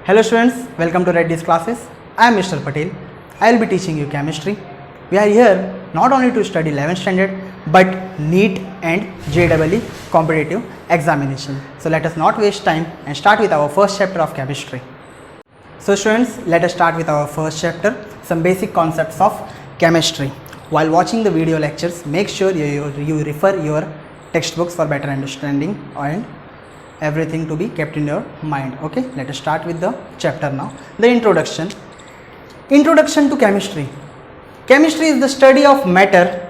Hello students, welcome to Reddy's classes. I am Mr. Patel. I will be teaching you chemistry. We are here not only to study 11th standard but NEET and JEE competitive examination. So let us not waste time and start with our first chapter of chemistry. So students, let us start with our first chapter, some basic concepts of chemistry. While watching the video lectures, make sure you refer your textbooks for better understanding and everything to be kept in your mind. Okay, let us start with the chapter now. The introduction to chemistry. Chemistry is the study of matter,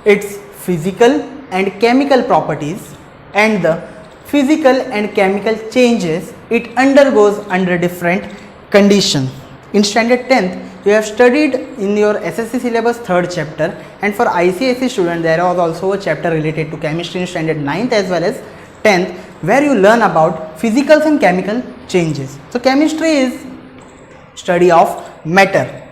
its physical and chemical properties and the physical and chemical changes it undergoes under different conditions. In standard 10th you have studied in your SSC syllabus 3rd chapter, and for ICSE student there was also a chapter related to chemistry in standard 9th as well as 10th, where you learn about physicals and chemical changes. So chemistry is study of matter.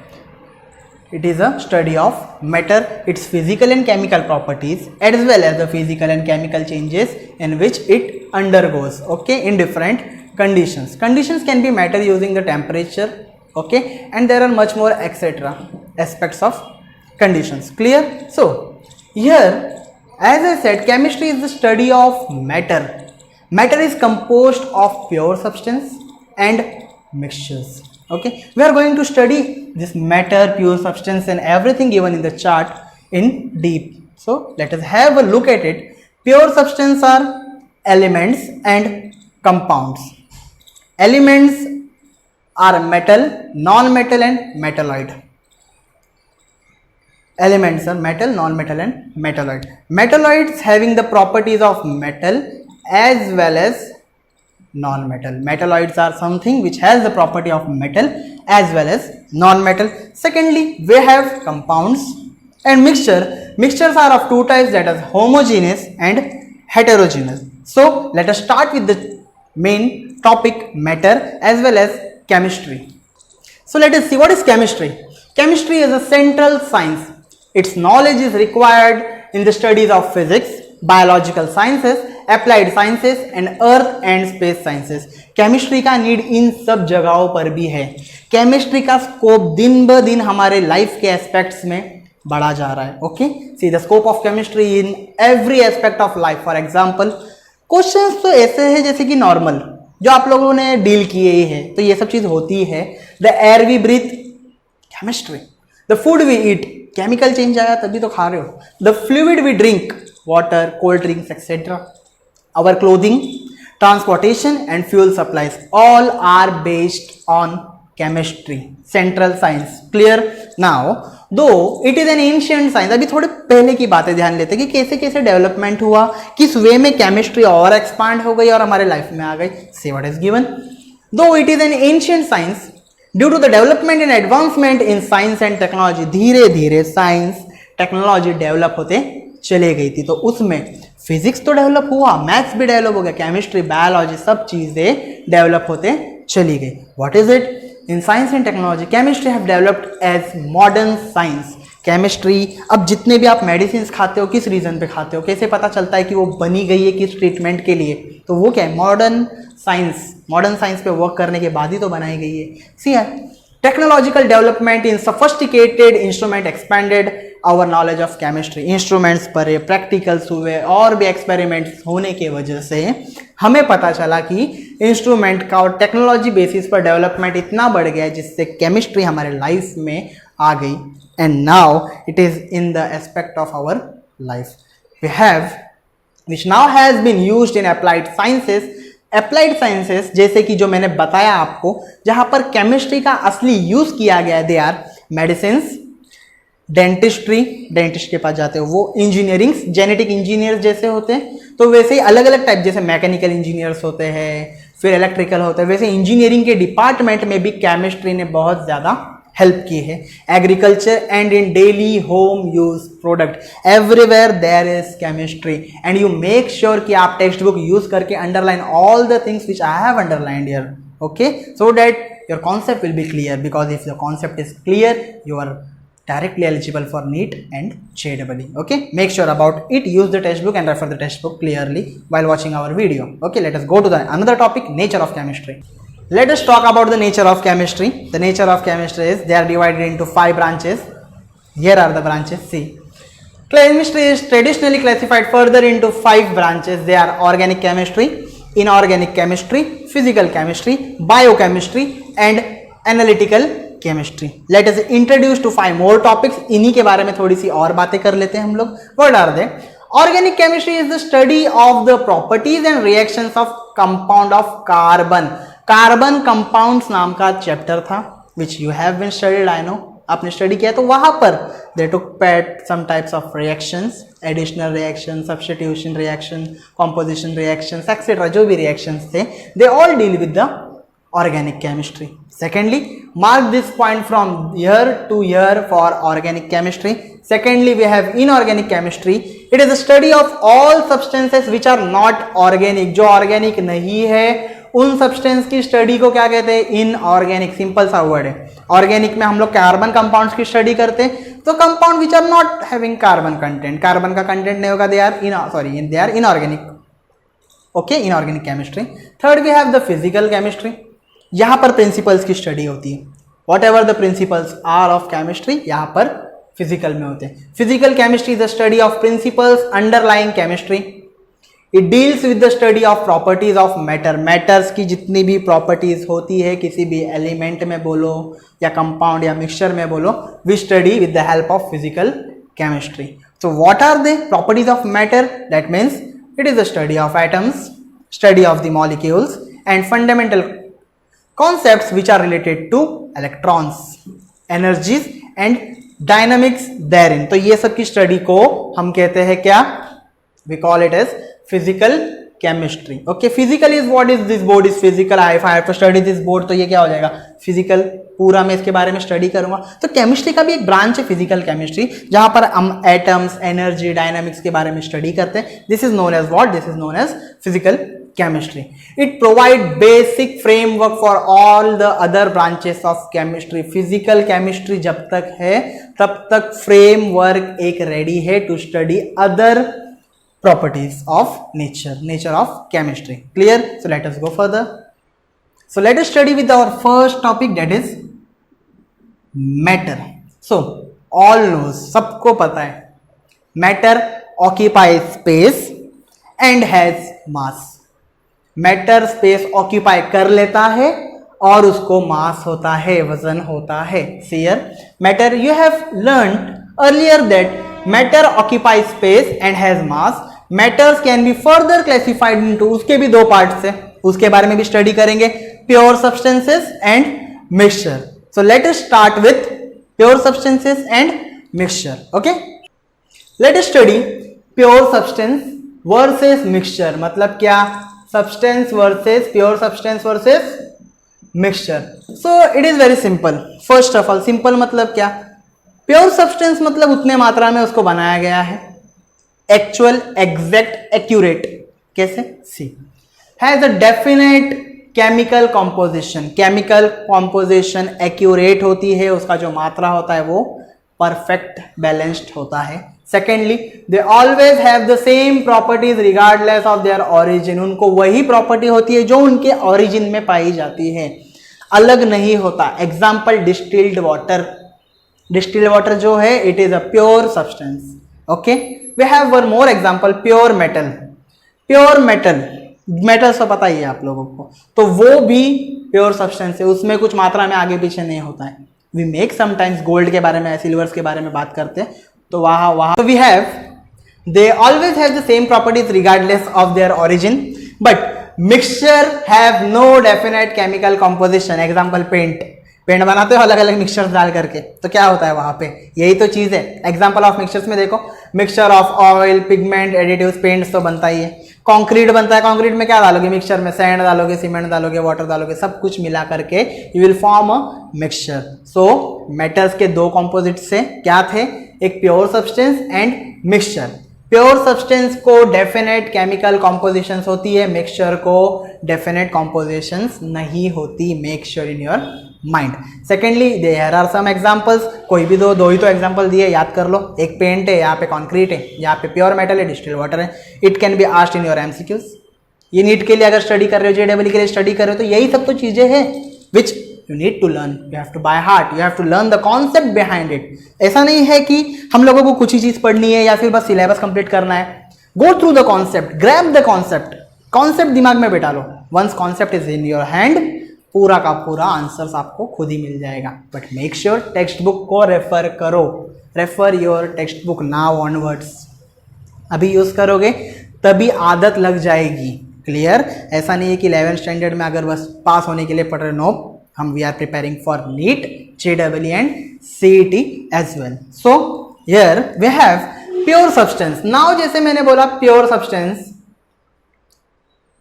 It is a study of matter, its physical and chemical properties as well as the physical and chemical changes in which it undergoes, okay, in different conditions. Conditions can be matter using the temperature, okay, and there are much more etc. aspects of conditions. Clear? So here, as I said, chemistry is the study of matter. Matter is composed of pure substance and mixtures. Okay, we are going to study this matter, pure substance and everything given in the chart in deep. So let us have a look at it. Pure substance are elements and compounds. Elements are metal, non-metal and metalloid. Elements are metal, non-metal and metalloid. Metalloids having the properties of metal as well as non-metal. Metalloids are something which has the property of metal as well as non-metal. Secondly, we have compounds and mixture. Mixtures are of two types, that is homogeneous and heterogeneous. So let us start with the main topic, matter as well as chemistry. So let us see what is chemistry. Chemistry is a central science. Its knowledge is required in the studies of physics, biological sciences, applied sciences and earth and space sciences. Chemistry का need in सब जगहों पर भी है. Chemistry का scope दिन ब दिन हमारे लाइफ के एस्पेक्ट्स में बढ़ा जा रहा है. Okay, see the scope of chemistry in every aspect of life. For example, questions तो ऐसे हैं जैसे कि नॉर्मल जो आप लोगों ने डील किए ही है, तो ये सब चीज होती है. The air we breathe, chemistry. The food we eat, chemical change आया तभी तो खा रहे हो. The fluid we drink, water, cold drinks etcetera. Our clothing, transportation and fuel supplies all are based on chemistry, central science. Clear? Now, though it is an ancient science, अभी थोड़े पहले की बातें ध्यान लेते हैं कि कैसे कैसे डेवलपमेंट हुआ, किस वे में केमिस्ट्री और एक्सपांड हो गई और हमारे लाइफ में आ गई. See what is given. Though it is an ancient science, due to the development and advancement in science and technology, धीरे धीरे साइंस टेक्नोलॉजी डेवलप होते चले गई थी. तो उसमें फिजिक्स तो डेवलप हुआ, मैथ्स भी डेवलप हो गया, केमिस्ट्री, बायोलॉजी सब चीजें डेवलप होते चली गई. What is it? In science and technology chemistry have developed as modern science. Chemistry, अब जितने भी आप मेडिसिन खाते हो, किस रीजन पे खाते हो, कैसे पता चलता है कि वो बनी गई है किस ट्रीटमेंट के लिए? तो वो क्या है? मॉडर्न साइंस पे वर्क करने के बाद ही तो बनाई गई है. सी है, technological development in sophisticated instrument expanded our knowledge of chemistry. Instruments पर प्रैक्टिकल्स हुए और भी एक्सपेरिमेंट्स होने की वजह से हमें पता चला कि इंस्ट्रूमेंट का और टेक्नोलॉजी बेसिस पर डेवलपमेंट इतना बढ़ गया जिससे केमिस्ट्री हमारे लाइफ में आ गई. And now it is in the aspect of our life. We have which now has been used in applied sciences. Applied sciences जैसे कि जो मैंने बताया आपको, जहां पर केमिस्ट्री का असली यूज किया गया, they are medicine, dentistry, dentist के पास जाते हो वो, इंजीनियरिंग, जेनेटिक इंजीनियर्स जैसे होते हैं, तो वैसे ही अलग अलग टाइप, जैसे मैकेनिकल इंजीनियर्स होते हैं, फिर इलेक्ट्रिकल होते हैं, वैसे इंजीनियरिंग के डिपार्टमेंट में भी केमिस्ट्री ने बहुत ज़्यादा हेल्प की है. Agriculture and in daily home use product, everywhere there is chemistry. And you make sure कि आप टेक्स्ट बुक यूज करके underline all the things which I have underlined here. Okay, so that your concept will be clear, because if your concept is clear you are directly eligible for NEET and JEE. Okay, make sure about it, use the textbook and refer the textbook clearly while watching our video. Okay, let us go to the another topic, nature of chemistry. Let us talk about the nature of chemistry. The nature of chemistry is they are divided into 5 branches. Here are the branches. See, chemistry is traditionally classified further into 5 branches. They are organic chemistry, inorganic chemistry, physical chemistry, biochemistry and analytical chemistry. Let us introduce to 5 more topics. इन्हीं के बारे में थोड़ी सी और बातें कर लेते हैं हम लोग. What are they? Organic chemistry is the study of the properties and reactions of compound of carbon. Carbon compounds नाम का चैप्टर था which you have been studied, I know. आपने स्टडी किया तो वहां पर they took part some types of reactions, additional reactions, substitution reaction, composition reactions, etc. जो भी reactions थे, they all deal with the organic chemistry. Secondly, mark this point from year to year for organic chemistry. Secondly, we have inorganic chemistry. It is the study of all substances which are not organic. जो organic नहीं है उन substance की study को क्या कहते हैं? Inorganic. Simple सा वर्ड है. ऑर्गेनिक में हम लोग कार्बन कंपाउंड्स की स्टडी करते हैं, तो compound which are not having carbon content, carbon का कंटेंट नहीं होगा, they are inorganic. Okay, inorganic chemistry. Third we have the physical chemistry. यहाँ पर प्रिंसिपल्स की स्टडी होती है. Whatever the principles are of chemistry यहाँ पर फिजिकल में होते हैं. Physical chemistry is the study of principles underlying chemistry. It deals with the study of properties of matter. Matters की जितनी भी प्रॉपर्टीज होती है किसी भी एलिमेंट में बोलो या कंपाउंड या मिक्सचर में बोलो, we study with the help of physical chemistry. So what are the properties of matter? That means it is the study of atoms, study of the molecules and fundamental concepts which are related to electrons, energies and dynamics therein. तो ये सब की study को हम कहते हैं क्या? We call it as physical chemistry. Okay, physical is what is this board is physical. I have to study this board, तो ये क्या हो जाएगा? फिजिकल. पूरा मैं इसके बारे में स्टडी करूंगा. तो केमिस्ट्री का भी एक ब्रांच है फिजिकल केमिस्ट्री, जहां पर हम एटम्स, एनर्जी, डायनामिक्स के बारे में स्टडी करते हैं. This is known as what? This is known as physical chemistry. It provide basic framework for all the other branches of chemistry. Physical chemistry जब तक है तब तक फ्रेमवर्क एक रेडी है to study other properties of nature of chemistry. Clear? So let us go further. So let us study with our first topic, that is matter. So all knows, सबको पता है, matter occupies space and has mass. matter space occupy कर लेता है और उसको mass होता है, वजन होता है. See here, matter, you have learned earlier that matter occupies space and has mass. Matters can be further classified into, उसके भी 2 पार्ट्स है, उसके बारे में भी स्टडी करेंगे, pure substances and mixture. So let us start with pure substances and mixture. Okay, late us study pure substance versus mixture. मतलब क्या? Substance versus pure substance versus mixture. So it is very simple. First of all, simple मतलब क्या? Pure substance मतलब उतने मात्रा में उसको बनाया गया है. Actual, exact, accurate. कैसे? See, has a definite chemical composition. Chemical composition accurate होती है, उसका जो मात्रा होता है वो परफेक्ट बैलेंस्ड होता है. Secondly, they always have the same properties regardless of their origin. उनको वही प्रॉपर्टी होती है जो उनके ओरिजिन में पाई जाती है, अलग नहीं होता. Example, distilled water. Distilled water जो है it is a pure substance. Okay, we have one more example, pure metal. Pure metal, metals तो पता ही है आप लोगों को, तो वो भी प्योर सब्सटेंस है, उसमें कुछ मात्रा में आगे पीछे नहीं होता है. वी मेक समटाइम्स गोल्ड के बारे में, सिल्वर्स के बारे में बात करते हैं, तो वहां तो we have, they always have the same properties regardless of their origin. But mixture have no definite chemical composition. Example, paint. Paint बनाते हो अलग अलग मिक्सचर्स डाल करके, तो क्या होता है वहां पे? यही तो चीज है. एग्जांपल ऑफ मिक्सचर्स में देखो, mixture of oil, pigment, additives, paints तो बनता ही है. कंक्रीट बनता है, कंक्रीट में क्या डालोगे? मिक्सचर में सैंड डालोगे, सीमेंट डालोगे, वाटर डालोगे, सब कुछ मिला करके you will form a mixture. So metals के 2 कॉम्पोजिट्स से क्या थे? एक pure substance and mixture. Pure substance को डेफिनेट केमिकल कॉम्पोजिशंस होती है, मिक्सचर को डेफिनेट कॉम्पोजिशंस नहीं होती. Make sure in your mind. Secondly, there are some examples. कोई भी दो ही तो एग्जांपल दिए, याद कर लो. एक पेंट है, यहाँ पे कॉन्क्रीट है, यहाँ पे प्योर मेटल है, डिस्टिल्ड वाटर है. It can be asked in your MCQs. ये नीट के लिए अगर स्टडी कर रहे हो, जेडब्ल्यू के लिए स्टडी कर रहे हो, तो यही सब तो चीजें हैं which you need to learn, you have to by heart, you have to learn the concept behind it. ऐसा नहीं है कि हम लोगों को कुछ ही चीज पढ़नी है या फिर बस सिलेबस कंप्लीट करना है। Go through the concept, grab the concept, concept दिमाग में बैठा लो। Once concept is in your hand, पूरा का पूरा आंसर्स आपको खुद ही मिल जाएगा। But make sure text book को रेफर करो, refer your text book now onwards. अभी यूज करोगे तभी आदत लग जाएगी। क्लियर? ऐसा नहीं है कि 11th स्टैंडर्ड में अगर बस पास होने के लिए पढ़ रहे, नो, हम we are preparing for NEET, JW and CET as well. So here we have pure substance. Now जैसे मैंने बोला प्योर सब्सटेंस,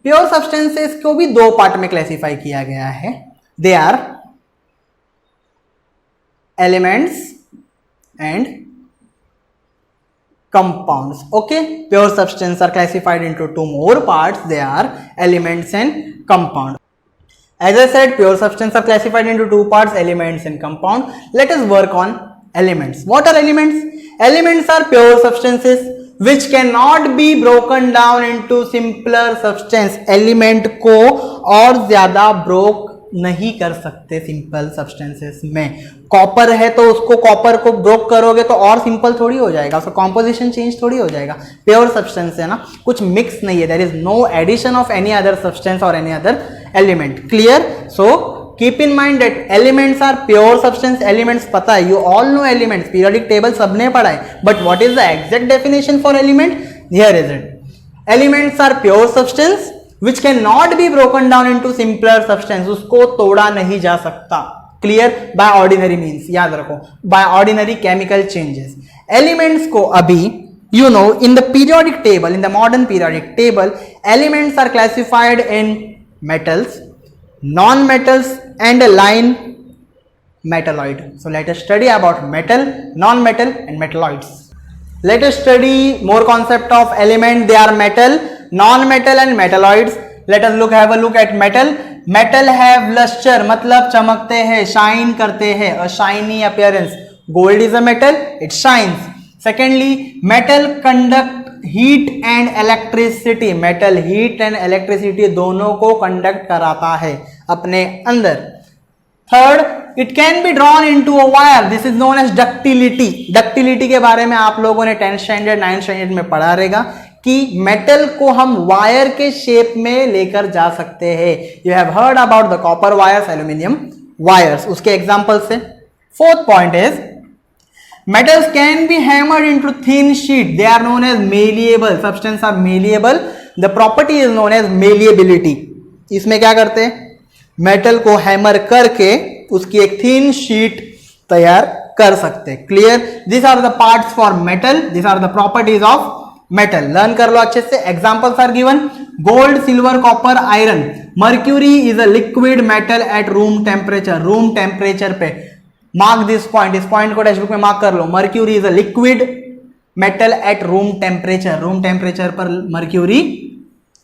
प्योर सब्सटेंसेस को भी दो पार्ट में क्लासिफाई किया गया है। They are elements and compounds. Okay, pure substance are classified into two more parts. They are elements and compound. As I said, pure substance are classified into two parts, elements and compound. Let us work on elements. What are elements? Elements are pure substances which cannot be broken down into simpler substance. Element को और ज्यादा broke नहीं कर सकते simple substances में। Copper है तो उसको, कॉपर को ब्रोक करोगे तो और सिंपल थोड़ी हो जाएगा, उसका कॉम्पोजिशन चेंज थोड़ी हो जाएगा। प्योर सब्सटेंस है ना, कुछ मिक्स नहीं है, there is no addition of any other substance और any other element. Clear? So keep in mind that elements are pure substance. Elements पता है, you all know elements, periodic table सबने पढ़ा है, but what is the exact definition for element? Here is it, elements are pure substance which cannot be broken down into simpler substance. उसको तोड़ा नहीं जा सकता। क्लियर? by ordinary means, याद रखो, by ordinary chemical changes. Elements को अभी you know in the periodic table, in the modern periodic table, elements are classified in metals, non-metals and line metalloid. So let us study about metal, non-metal and metalloids. Let us study more concept of element. They are metal, non-metal and metalloids. Let us have a look at metal. Metal have luster, मतलब चमकते हैं, shine करते हैं, a shiny appearance. Gold is a metal, it shines. Secondly, metal conduct heat and electricity. Metal heat and electricity दोनों को conduct कराता है अपने अंदर. Third, it can be drawn into a wire. This is known as ductility. Ductility के बारे में आप लोगों ने 10th स्टैंडर्ड 9th स्टैंडर्ड में पढ़ा रहेगा कि मेटल को हम वायर के शेप में लेकर जा सकते हैं। You have heard about the copper wires, aluminium wires, उसके एग्जांपल से। Fourth point is metals can be hammered into thin sheet. They are known as malleable. Substances are malleable. The property is known as malleability. इसमें क्या करते हैं? Metal को hammer करके उसकी एक थिन शीट तैयार कर सकते हैं। Clear? This are the parts for metal, this are the properties of metal. Learn कर लो अच्छे से। Examples are given, gold, silver, copper, iron. Mercury is a liquid metal at room temperature. Room temperature पे mark this point, इस point को text book में mark कर लो। Mercury is a liquid metal at room temperature. Room temperature पर mercury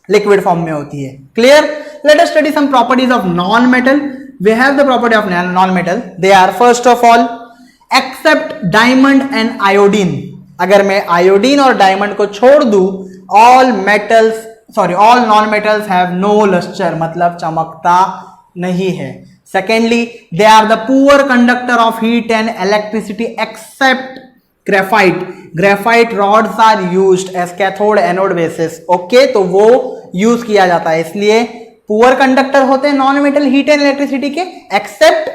liquid form में होती है। Clear? Let us study some properties of non metal. We have the property of non metal. They are first of all except diamond and iodine. अगर मैं iodine और diamond को छोड़ दूं, all non metals have no lustre, मतलब चमकता नहीं है. Secondly, they are the poor conductor of heat and electricity except graphite. Graphite rods are used as cathode anode basis. Okay, तो वो यूज किया जाता है, इसलिए पुअर कंडक्टर होते हैं non metal heat and electricity के, except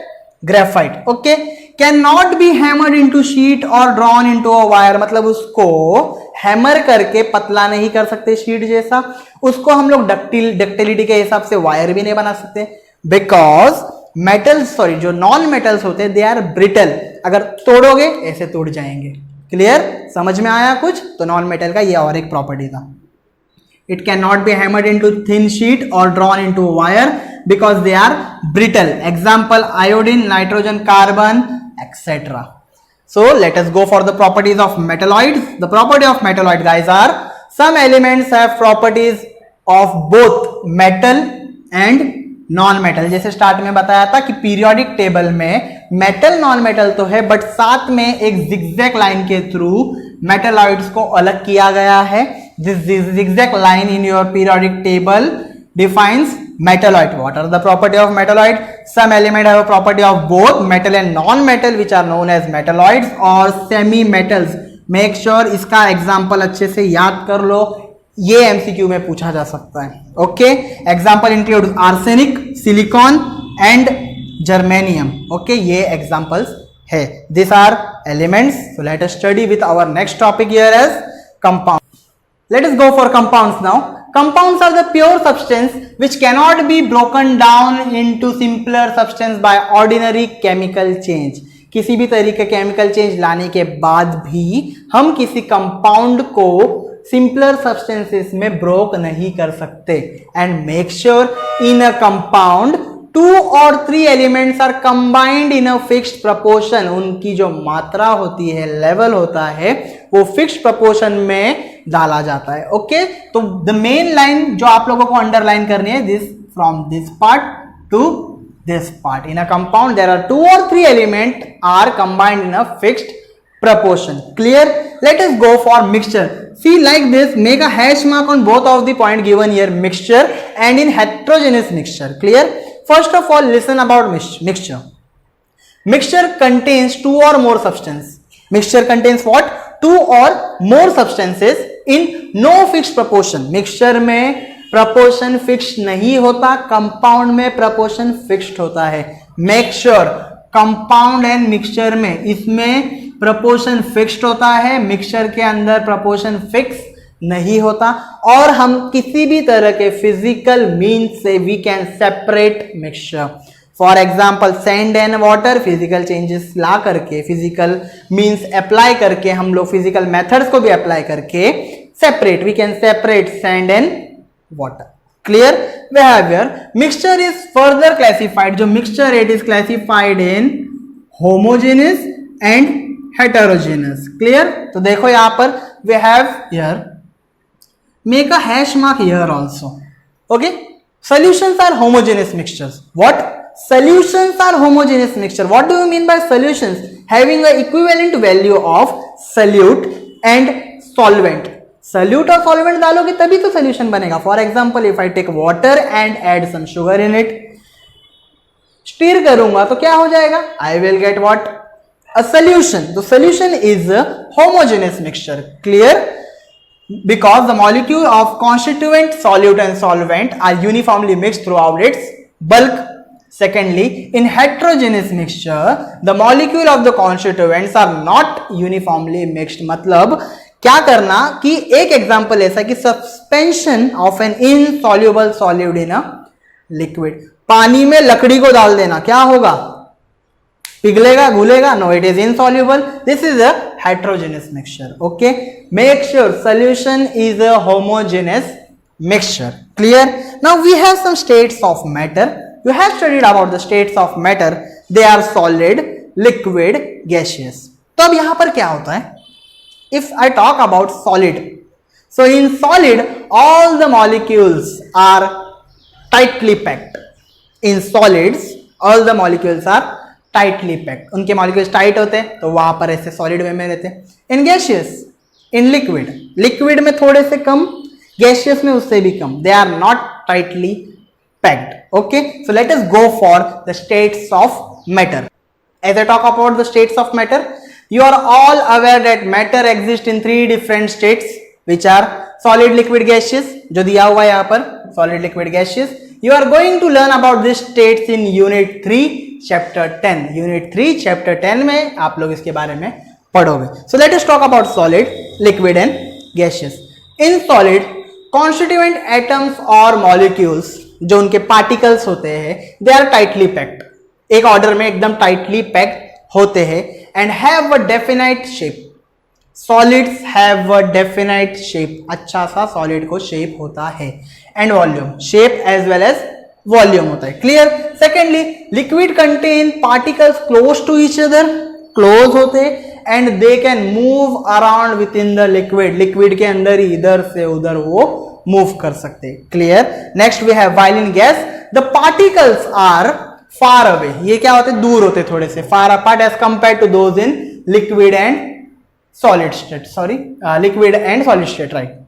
graphite. Okay, can not be hammered into sheet और ड्रॉन इनटू अ वायर, मतलब उसको हैमर करके पतला नहीं कर सकते शीट जैसा. उसको हम लोग डक्टिलिटी के हिसाब से वायर भी नहीं बना सकते, बिकॉज मेटल्स जो नॉन मेटल्स होते हैं दे आर ब्रिटल. अगर तोड़ोगे ऐसे टूट जाएंगे. क्लियर? समझ में आया कुछ? तो नॉन मेटल का ये और एक प्रॉपर्टी था. It cannot be hammered into thin sheet or drawn into a wire because they are brittle. Example, iodine, nitrogen, carbon, etc. So let us go for the properties of metalloids. The property of metalloid, guys, are some elements have properties of both metal and non-metal. जैसे start में बताया था कि periodic table में metal non metal तो है, but साथ में एक जिगजैग लाइन के थ्रू मेटलॉइड्स को अलग किया गया है. This zigzag line in your periodic table defines metalloid. What are the property of metalloid? Some element have a property of both metal and non-metal, which are known as metalloids or semi-metals. Make sure इसका example अच्छे से याद कर लो, ये MCQ में पूछा जा सकता है. Okay, example include arsenic, silicon and germanium. Okay, ये एग्जाम्पल्स है. These are elements. So let us study with our next topic here as compound. Let us go for compounds now. Compounds are the pure substance which cannot be broken down into simpler substance by ordinary chemical change. किसी भी तरीके chemical change लाने के बाद भी हम किसी compound को सिंपलर सब्सटेंसेस में ब्रोक नहीं कर सकते. And make sure in a compound 2 or 3 elements are combined in a fixed proportion. उनकी जो मात्रा होती है, लेवल होता है, वो फिक्स्ड प्रपोर्शन में डाला जाता है. ओके, तो द मेन लाइन जो आप लोगों को अंडरलाइन करनी है, this from this part two this part. In a compound there are 2 or 3 elements are combined in a fixed proportion. Clear? Let us go for mixture. See, like this, make a hash mark on both of the point given here, mixture and in heterogeneous mixture. Clear? First of all, listen about mixture. Mixture contains 2 or more substance. Mixture contains what? 2 or more substances in no fixed proportion. Mixture में proportion fix नहीं होता, compound में proportion fixed होता है. Make sure compound and mixture में इसमें proportion fixed होता है, मिक्सचर के अंदर प्रपोर्शन फिक्स नहीं होता. और हम किसी भी तरह के फिजिकल मीन्स से we can separate mixture. For example sand and water, physical changes ला करके, फिजिकल मीन्स अप्लाई करके, हम लोग फिजिकल मेथड्स को भी अप्लाई करके separate, we can separate sand and water. Clear? Behavior. Mixture is further classified. जो mixture it is classified in homogeneous and heterogeneous. Clear? तो देखो यहाँ पर we have here, make a hash mark here also. Okay? Solutions are homogeneous mixtures. What? Solutions are homogeneous mixture. What do you mean by solutions? Having a equivalent value of solute and solvent. Solute और solvent डालोगे तभी तो solution बनेगा. For example if I take water and add some sugar in it, stir करूंगा तो क्या हो जाएगा? I will get what? A solution. The solution is a homogeneous mixture. Clear? Because the molecule of constituent solute and solvent are uniformly mixed throughout its bulk. Secondly, in heterogeneous mixture, the molecule of the constituents are not uniformly mixed. मतलब क्या करना कि एक example ऐसा कि suspension of an insoluble solid in a liquid. पानी में लकड़ी को डाल देना, क्या होगा? पिघलेगा, घुलेगा? No, it is insoluble. This is a heterogeneous mixture. Okay, make sure solution is a homogeneous mixture. Clear? Now we have some states of matter. You have studied about the states of matter. They are solid, liquid, gaseous. तो अब यहां पर क्या होता है? If I talk about solid, so in solid all the molecules are tightly packed. In solids all the molecules are tightly packed. उनके molecules tight होते हैं तो वहां पर ऐसे solid way में रहते हैं. In gaseous, in liquid, liquid में थोड़े से कम, gaseous में उससे भी कम. They are not tightly packed. Okay, so let us go for the states of matter. As I talk about the states of matter, you are all aware that matter exists in 3 different states, which are solid, liquid, gaseous. जो दिया हुआ है यहाँ पर solid, liquid, gaseous. You are going to learn about these states in Unit 3, Chapter 10. Unit 3, Chapter 10 में आप लोग इसके बारे में पढ़ोगे. So let us talk about solid, liquid and gaseous. In solid, constituent atoms or molecules जो उनके particles होते हैं, दे आर टाइटली पैक्ड. एक ऑर्डर में एकदम टाइटली पैक्ड होते हैं and have a definite shape. Solids have a definite shape. अच्छा सा सॉलिड को शेप होता है. And volume, shape as well as volume होता है. Clear? Secondly, liquid contain particles close to each other, close होते and they can move around within the liquid. Liquid के अंदर इधर से उधर वो मूव कर सकते. Clear? Next we have while in gas the particles are far away. ये क्या होते? दूर होते थोड़े से, far apart as compare to those in liquid and solid state. Sorry, liquid and solid state, right.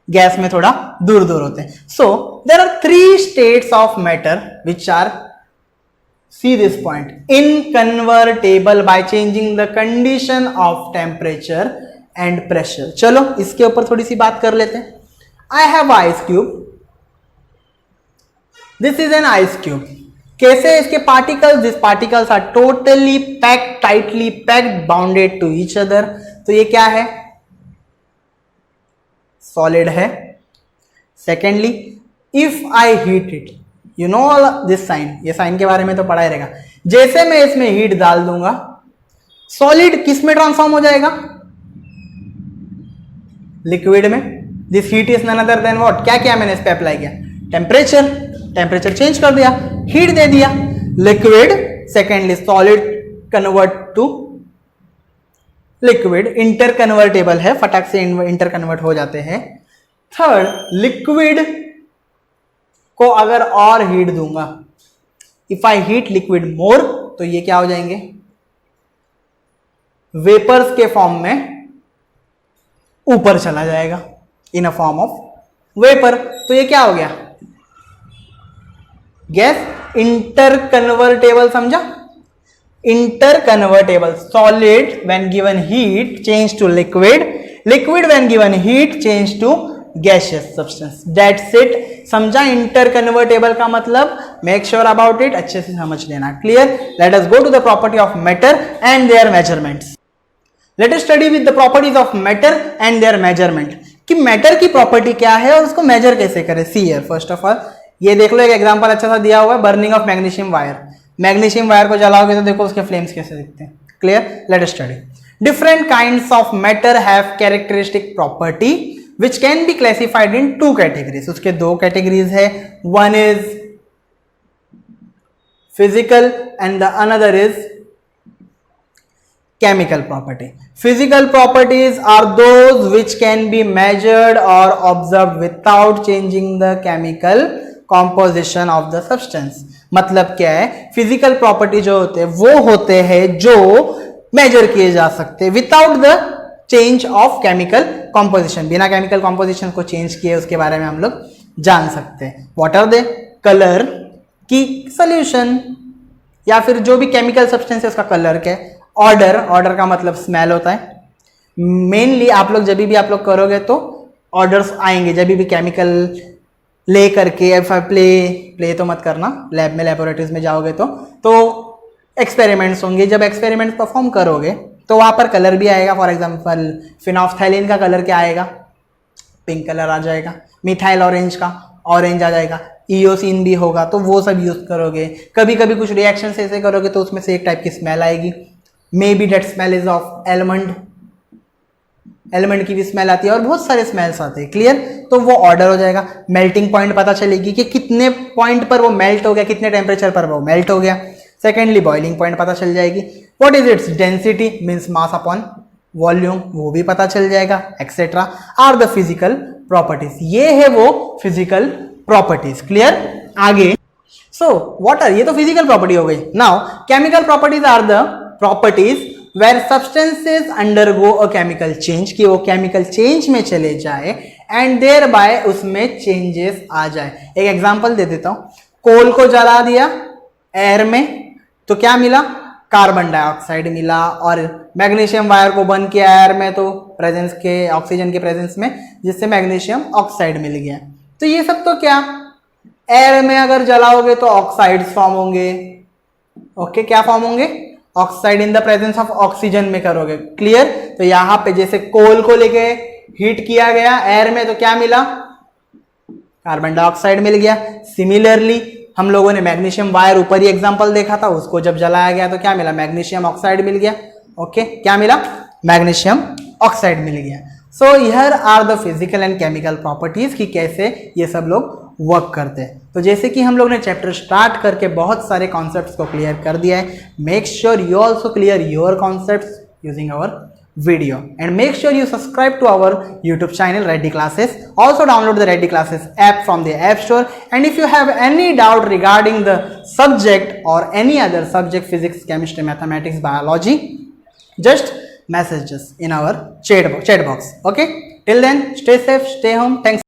Gas में थोड़ा दूर दूर होते हैं. So there are 3 states of matter which are, see this point, inconvertible by changing the condition of temperature and pressure. चलो इसके ऊपर थोड़ी सी बात कर लेते हैं. I have ice cube. This is an ice cube. कैसे इसके particles? These particles are totally packed, tightly packed, bounded to each other. तो ये क्या है? Solid है. Secondly, if I heat it, you know this sign, ये sign के बारे में तो पढ़ा ही रहेगा. जैसे मैं इसमें हीट डाल दूंगा, सॉलिड किस में ट्रांसफॉर्म हो जाएगा? लिक्विड में. This heat is none other than what? क्या किया मैंने इस पे अप्लाई किया? टेम्परेचर चेंज कर दिया, हीट दे दिया. Liquid, secondly solid convert to liquid, interconvertible है, फटाक से इंटर कन्वर्ट हो जाते हैं. थर्ड, लिक्विड को अगर और हीट दूंगा, इफ आई हीट लिक्विड मोर, तो ये क्या हो जाएंगे? वेपर्स के फॉर्म में ऊपर चला जाएगा, in a form of vapour. तो ये क्या हो गया? गैस. इंटर कन्वर्टेबल, समझा? Interconvertible. Solid when given heat change to liquid, liquid when given heat change to gaseous substance. That's it. समझा इंटर कन्वर्टेबल का मतलब? मेक श्योर अबाउट इट, अच्छे से समझ लेना. Clear? Let us go to the property of matter and their measurements. Let us study with the properties of matter and their measurement. कि matter की property क्या है और उसको मेजर कैसे करें. See here, first of all ये देख लो, एक एग्जांपल अच्छा सा दिया हुआ है, burning of magnesium wire. Magnesium wire को जलाओगे तो देखो उसके फ्लेम्स कैसे दिखते हैं. Clear? Let us study. Different kinds of matter have characteristic property which can be classified in 2 categories. उसके 2 categories है. One is physical and the another is chemical property. Physical properties are those which can be measured or observed without changing the chemical composition of the substance. मतलब क्या है? physical property जो होते हैं वो होते हैं जो measure किए जा सकते हैं without the change of chemical composition. बिना केमिकल कॉम्पोजिशन को चेंज किए उसके बारे में हम लोग जान सकते हैं. What are they? कलर की सोल्यूशन, या फिर जो भी केमिकल सब्सटेंस है उसका कलर क्या है. ऑर्डर का मतलब स्मेल होता है. मेनली आप लोग जब भी आप लोग करोगे तो ऑर्डर्स आएंगे जब भी केमिकल ले करके. प्ले तो मत करना, लैब में लेबोरेटरीज में जाओगे तो एक्सपेरिमेंट्स होंगे. जब एक्सपेरिमेंट परफॉर्म करोगे तो वहां पर कलर भी आएगा. फॉर एग्जांपल फिनोफ्थैलीन का कलर क्या आएगा? पिंक कलर आ जाएगा. मिथाइल ऑरेंज का ऑरेंज आ जाएगा. ईओसिन भी होगा तो वो सब यूज करोगे. कभी कभी कुछ रिएक्शन ऐसे करोगे तो उसमें से एक टाइप की स्मेल आएगी. May be that smell is of almond. Almond की भी स्मेल आती है और बहुत सारे स्मेल्स आते हैं. क्लियर? तो वो ऑर्डर हो जाएगा. मेल्टिंग पॉइंट पता चलेगी कि कितने पॉइंट पर वो मेल्ट हो गया, कितने टेम्परेचर पर वो मेल्ट हो गया. सेकेंडली बॉइलिंग पॉइंट पता चल जाएगी. What is its density means mass upon volume, वो भी पता चल जाएगा. Etcetera are the physical properties. ये है वो फिजिकल प्रॉपर्टीज. क्लियर? आगे सो व्हाट आर, ये तो फिजिकल प्रॉपर्टी हो गई. Now chemical properties are the properties where substances undergo a chemical change, कि वो केमिकल चेंज में चले जाए एंड देयर बाय उसमें चेंजेस आ जाए. एक एग्जांपल दे देता हूं. कोल को जला दिया एयर में तो क्या मिला? कार्बन डाइऑक्साइड मिला. और मैग्नीशियम वायर को बंद किया एयर में तो प्रेजेंस के ऑक्सीजन के प्रेजेंस में, जिससे मैग्नीशियम ऑक्साइड मिल गया. तो ये सब तो क्या, एयर में अगर जलाओगे तो ऑक्साइड्स फॉर्म होंगे. ओके, क्या फॉर्म होंगे? Oxide in the presence of oxygen में करोगे. क्लियर? तो यहां पे जैसे कोल को लेके हीट किया गया एयर में तो क्या मिला? कार्बन डाइऑक्साइड मिल गया. सिमिलरली हम लोगों ने मैग्नीशियम वायर ऊपर ही एग्जांपल देखा था, उसको जब जलाया गया तो क्या मिला? मैग्नीशियम ऑक्साइड मिल गया. ओके, क्या मिला? मैग्नीशियम ऑक्साइड मिल गया. So here are the physical and chemical properties, कि कैसे ये सब लोग वर्क करते हैं. तो जैसे कि हम लोग ने चैप्टर स्टार्ट करके बहुत सारे कॉन्सेप्ट्स को क्लियर कर दिया है. Make sure you also clear your concepts using our video and make sure you subscribe to our YouTube channel Reddy Classes. Also download the Reddy Classes app from the App Store, and if you have any doubt regarding the subject or any other subject, physics, chemistry, mathematics, biology, just message us in our chat box. Okay, Till then, stay safe, stay home. Thanks.